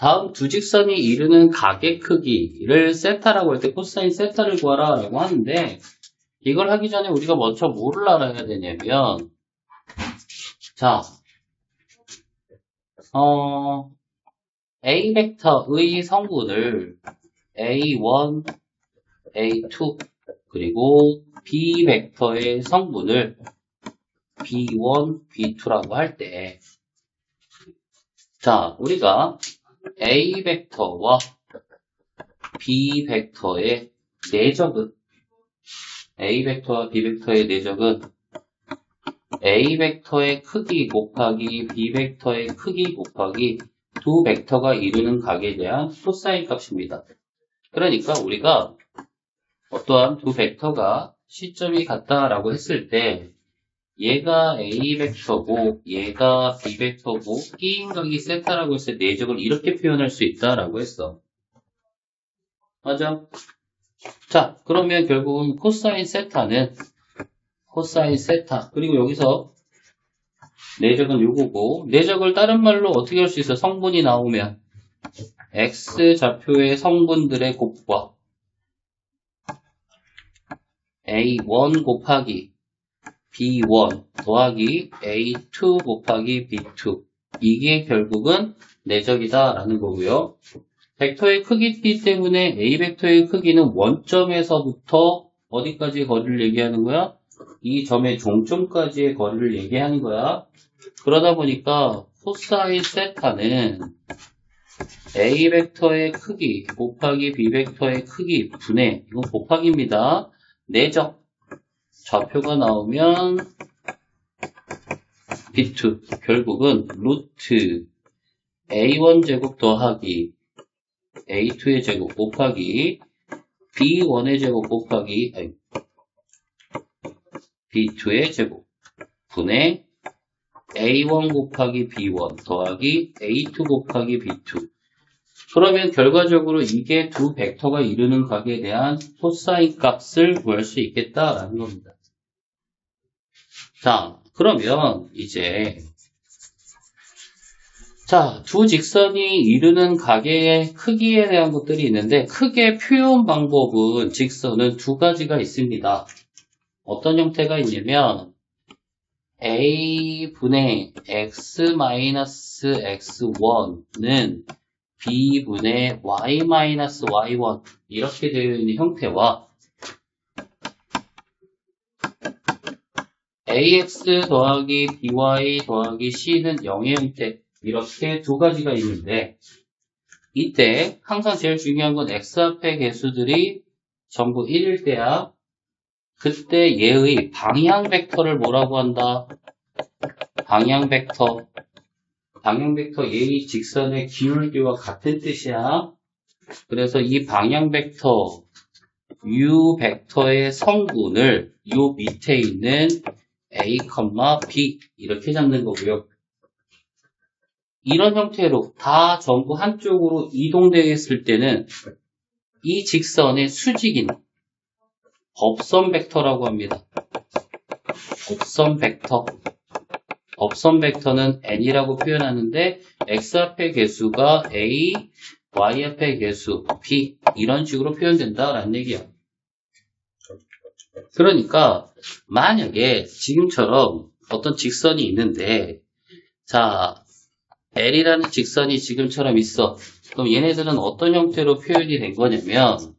다음 두 직선이 이루는 각의 크기를 세타라고 할 때 코사인 세타를 구하라 라고 하는데, 이걸 하기 전에 우리가 먼저 뭐를 알아야 되냐면, 자, A 벡터의 성분을 A1, A2, 그리고 B 벡터의 성분을 B1, B2라고 할 때, 자, 우리가 A 벡터와 B 벡터의 내적은, A 벡터와 B 벡터의 내적은 A 벡터의 크기 곱하기 B 벡터의 크기 곱하기 두 벡터가 이루는 각에 대한 코사인 값입니다. 그러니까 우리가 어떠한 두 벡터가 시점이 같다라고 했을 때 얘가 A 벡터고 얘가 B 벡터고 끼인 각이 세타라고 했을 때 내적을 이렇게 표현할 수 있다라고 했어. 맞아? 자, 그러면 결국은 코사인 세타는 코사인 세타, 그리고 여기서 내적은 요거고, 내적을 다른 말로 어떻게 할 수 있어? 성분이 나오면 X좌표의 성분들의 곱과 A1 곱하기 B1 더하기 A2 곱하기 B2, 이게 결국은 내적이다 라는 거고요. 벡터의 크기이기 때문에 A 벡터의 크기는 원점에서부터 어디까지 거리를 얘기하는 거야? 이 점의 종점까지의 거리를 얘기하는 거야. 그러다 보니까 코사인 세타는 A 벡터의 크기 곱하기 B 벡터의 크기 분의, 이건 곱하기입니다. 내적 좌표가 나오면 B2, 결국은 루트 A1 제곱 더하기 A2의 제곱 곱하기 B1의 제곱 곱하기 B2의 제곱 분의 A1 곱하기 B1 더하기 A2 곱하기 B2. 그러면 결과적으로 이게 두 벡터가 이루는 각에 대한 코사인 값을 구할 수 있겠다라는 겁니다. 자, 그러면 이제 두 직선이 이루는 각의 크기에 대한 것들이 있는데, 크게 표현 방법은 직선은 두 가지가 있습니다. 어떤 형태가 있냐면 A분의 X-X1는 B분의 Y-Y1 이렇게 되어 있는 형태와 AX 더하기 BY 더하기 C는 0의 형태, 이렇게 두 가지가 있는데, 이때 항상 제일 중요한 건 X 앞의 개수들이 전부 1일 때야. 그때 얘의 방향 벡터를 뭐라고 한다? 방향 벡터. 방향 벡터 얘의 직선의 기울기와 같은 뜻이야. 그래서 이 방향 벡터 U 벡터의 성분을 요 밑에 있는 A, B 이렇게 잡는 거고요. 이런 형태로 다 전부 한쪽으로 이동되어 있을 때는 이 직선의 수직인 법선 벡터라고 합니다. 법선 벡터. 법선 벡터는 n이라고 표현하는데 x 앞의 개수가 a, y 앞의 개수 b 이런 식으로 표현된다라는 얘기야. 그러니까 만약에 지금처럼 어떤 직선이 있는데, 자, L이라는 직선이 지금처럼 있어. 그럼 얘네들은 어떤 형태로 표현이 된 거냐면,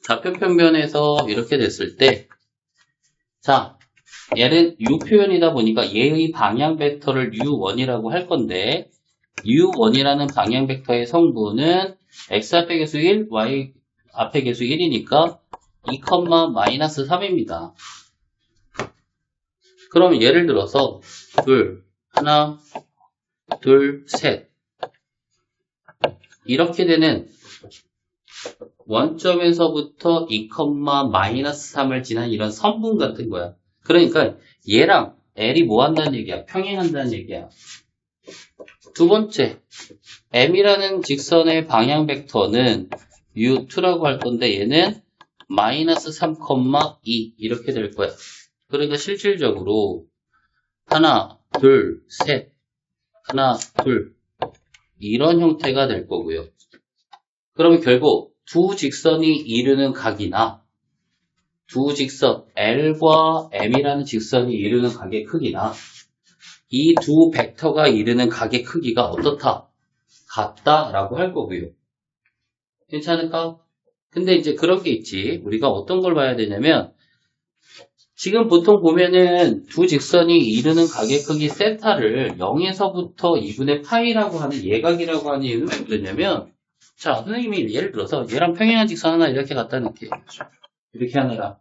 좌표평면에서 이렇게 됐을 때, 자, 얘는 U 표현이다 보니까 얘의 방향 벡터를 U1이라고 할 건데, U1이라는 방향 벡터의 성분은 X 앞의 개수 1, Y 앞의 개수 1이니까 2,-3입니다. 그럼 예를 들어서 하나, 둘, 셋 이렇게 되는 원점에서부터 2,-3을 지난 이런 선분 같은 거야. 그러니까 얘랑 L이 뭐 한다는 얘기야? 평행한다는 얘기야. 두 번째, M이라는 직선의 방향 벡터는 U2라고 할 건데 얘는 -3,2 이렇게 될 거야. 그러니까 실질적으로 하나, 둘, 셋, 하나, 둘 이런 형태가 될 거고요. 그러면 결국 두 직선이 이루는 각이나 두 직선 L과 M이라는 직선이 이루는 각의 크기나 이 두 벡터가 이루는 각의 크기가 어떻다? 같다라고 할 거고요. 괜찮을까? 근데 이제 그런 게 있지. 우리가 어떤 걸 봐야 되냐면 지금 보통 보면은 두 직선이 이루는 각의 크기 세타를 0에서부터 2분의 파이라고 하는 예각이라고 하는 이유는 왜 그러냐면 자, 선생님이 예를 들어서 얘랑 평행한 직선 하나 이렇게 갖다 놓을게. 이렇게 하느라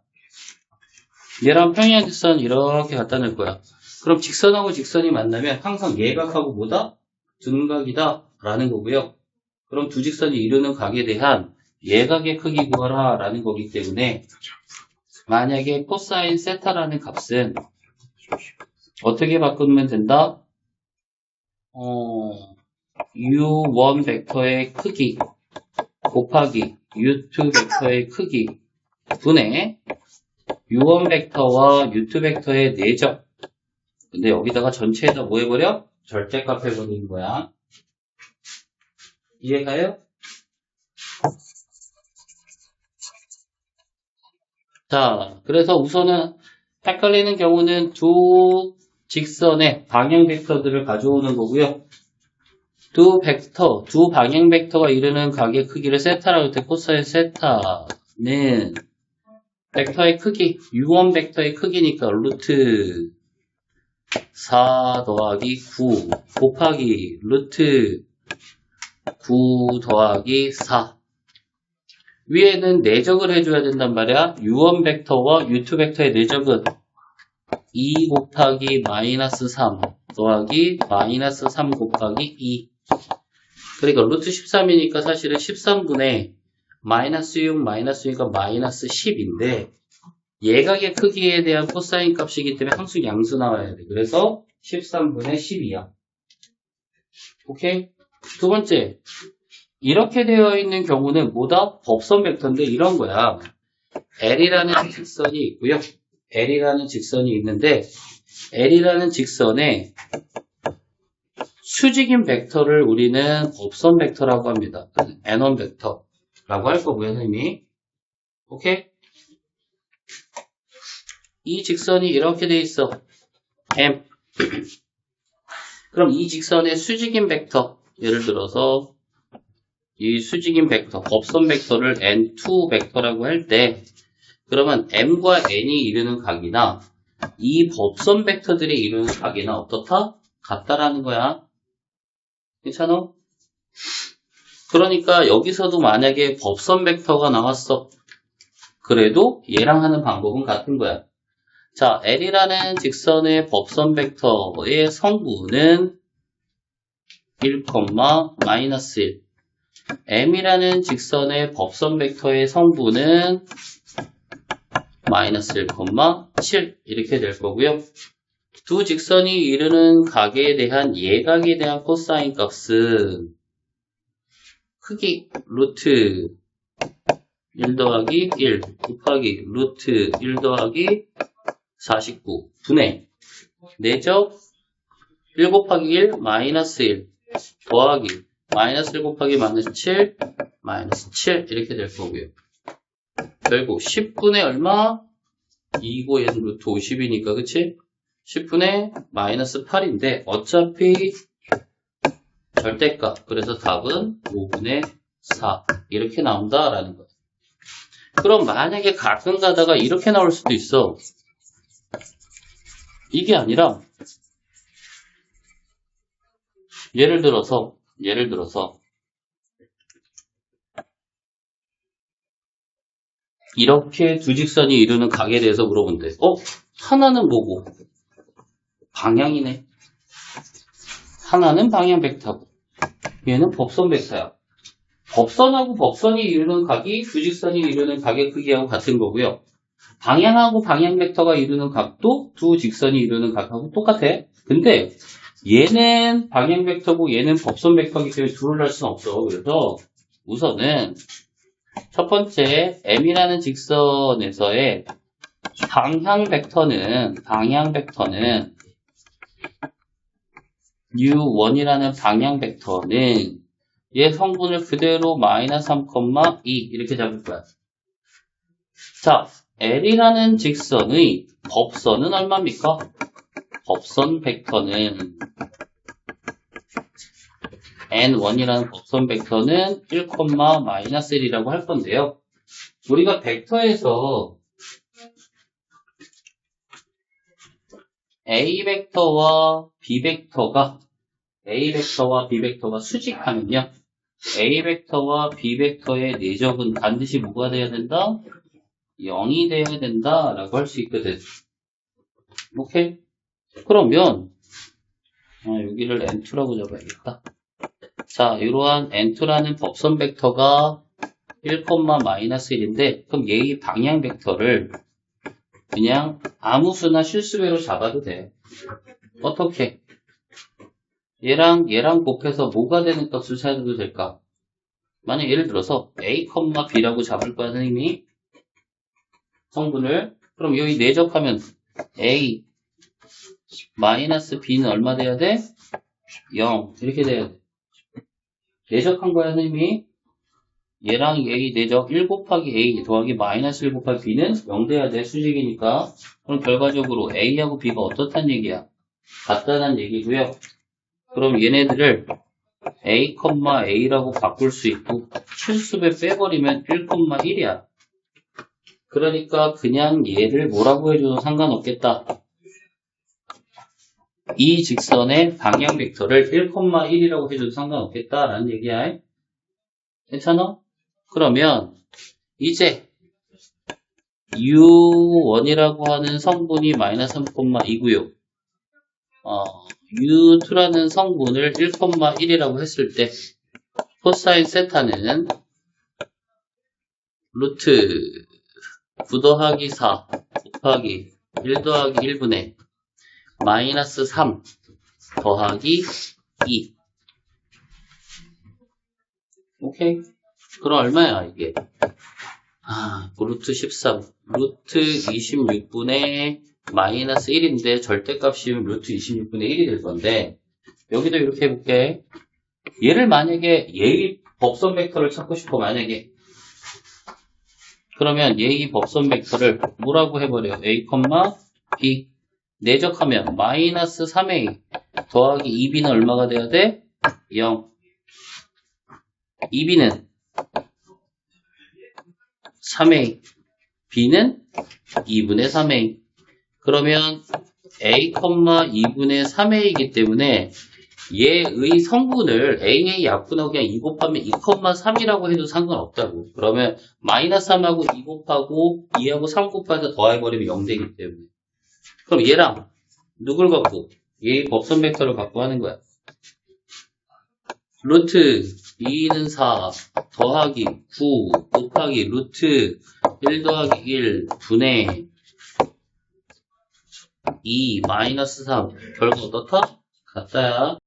얘랑 평행한 직선 이렇게 갖다 놓을 거야. 그럼 직선하고 직선이 만나면 항상 예각하고 뭐다? 둔각이다 라는 거고요. 그럼 두 직선이 이루는 각에 대한 예각의 크기 구하라 라는 거기 때문에 만약에 코사인 세타라는 값은 어떻게 바꾸면 된다? U1 벡터의 크기 곱하기 U2 벡터의 크기 분의 U1 벡터와 U2 벡터의 내적. 근데 여기다가 전체에다 뭐 해버려? 절대값 해버리는 거야. 이해가요? 자, 그래서 우선은 헷갈리는 경우는 두 직선의 방향 벡터들을 가져오는 거고요. 두 방향 벡터가 이루는 각의 크기를 세타라고 할 때 코사인 세타는 벡터의 크기, U1 벡터의 크기니까 루트 4 더하기 9 곱하기 루트 9 더하기 4 위에는 내적을 해줘야 된단 말이야. U1 벡터와 U2 벡터의 내적은 2 곱하기 마이너스 3 더하기 마이너스 3 곱하기 2 그러니까 루트 13이니까 사실은 13분의 마이너스 6 마이너스 6이니까 마이너스 10인데 예각의 크기에 대한 코사인 값이기 때문에 항상 양수 나와야 돼. 그래서 13분의 10이야. 오케이? 두 번째, 이렇게 되어 있는 경우는 뭐다? 법선 벡터인데 이런 거야. L이라는 직선이 있고요. L이라는 직선이 있는데 L이라는 직선에 수직인 벡터를 우리는 법선 벡터라고 합니다. N1 벡터라고 할 거고요, 선생님이. 오케이? 이 직선이 이렇게 돼 있어. M. 그럼 이 직선의 수직인 벡터, 예를 들어서 이 수직인 벡터, 법선 벡터를 N2 벡터라고 할 때 그러면 M과 N이 이루는 각이나 이 법선 벡터들이 이루는 각이나 어떻다? 같다라는 거야. 괜찮아? 그러니까 여기서도 만약에 법선 벡터가 나왔어. 그래도 얘랑 하는 방법은 같은 거야. 자, L이라는 직선의 법선 벡터의 성분은 1, 마이너스 1. M이라는 직선의 법선 벡터의 성분은 마이너스 1, 7 이렇게 될 거고요. 두 직선이 이루는 각에 대한 예각에 대한 코사인 값은 크기 루트 1 더하기 1 곱하기 루트 1 더하기 49 분의 내적 1 곱하기 1 마이너스 1 더하기 마이너스 1 곱하기 마이너스 7 마이너스 7 이렇게 될 거고요. 결국 10분의 얼마? 2고 얘는 루트 50이니까 그치? 10분의 마이너스 8인데 어차피 절대값 그래서 답은 5분의 4 이렇게 나온다라는 거예요. 그럼 만약에 가끔 가다가 이렇게 나올 수도 있어. 이게 아니라 예를 들어서 이렇게 두 직선이 이루는 각에 대해서 물어본대. 하나는 뭐고? 방향이네. 하나는 방향 벡터고 얘는 법선 벡터야. 법선하고 법선이 이루는 각이 두 직선이 이루는 각의 크기하고 같은 거고요. 방향하고 방향 벡터가 이루는 각도 두 직선이 이루는 각하고 똑같아. 근데 얘는 방향 벡터고 얘는 법선 벡터이기 때문에 둘을 할 수는 없어. 그래서 우선은 첫 번째 M이라는 직선에서의 방향 벡터는 U1이라는 방향 벡터는 얘 성분을 그대로 마이너스 3,2 이렇게 잡을 거야. 자, L이라는 직선의 법선은 얼마입니까? 법선 벡터는 N1이라는 법선 벡터는 1, 마이너스 1이라고 할 건데요. 우리가 벡터에서 A 벡터와 B 벡터가 수직하면요. A 벡터와 B 벡터의 내적은 반드시 뭐가 돼야 된다? 0이 돼야 된다라고 할 수 있거든. 오케이? 그러면 여기를 N2라고 잡아야겠다. 자, 이러한 N2라는 법선 벡터가 1, 마이너스 1인데 그럼 얘의 방향 벡터를 그냥 아무 수나 실수배로 잡아도 돼. 어떻게? 얘랑 곱해서 뭐가 되는 값을 찾아도 될까? 만약 예를 들어서 A, B라고 잡을 거야, 선생님이. 성분을. 그럼 여기 내적하면 A 마이너스 B는 얼마 돼야 돼? 0. 이렇게 돼야 돼. 내적한 거야, 선생님이. 얘랑 A 내적 1 곱하기 A 더하기 마이너스 1 곱하기 B는 0 돼야 돼. 수직이니까. 그럼 결과적으로 A하고 B가 어떻다는 얘기야? 같다는 얘기고요. 그럼 얘네들을 A, A라고 바꿀 수 있고 실수배 빼버리면 1, 1이야. 그러니까 그냥 얘를 뭐라고 해줘도 상관없겠다. 이 직선의 방향 벡터를 1, 1이라고 해줘도 상관없겠다라는 얘기야. 괜찮아? 그러면 이제 U1이라고 하는 성분이 마이너스 3,2고요. U2라는 성분을 1, 1이라고 했을 때 코사인 세타는 루트 9 더하기 4 곱하기 1 더하기 1분의 마이너스 3 더하기 2. 오케이? 그럼 얼마야 이게? 루트 13 루트 26분의 마이너스 1인데 절대값이면 루트 26분의 1이 될 건데 여기도 이렇게 해볼게. 얘를 만약에 얘의 법선 벡터를 찾고 싶어 만약에 그러면 얘의 법선 벡터를 뭐라고 해버려? A, B 내적하면 마이너스 3A 더하기 2B는 얼마가 돼야 돼? 0. 2B는 3A B는 2분의 3A 그러면 A, 2분의 3A이기 때문에 얘의 성분을 AA 약분하고 그냥 2 곱하면 2,3이라고 해도 상관없다고. 그러면 마이너스 3하고 2 곱하고 2하고 3 곱해서 더해버리면 0 되기 때문에. 그럼 얘랑 누굴 갖고? 얘의 법선 벡터를 갖고 하는 거야. 루트 2는 4 더하기 9 곱하기 루트 1 더하기 1 분의 2 마이너스 3 결과 어떻다? 같다야.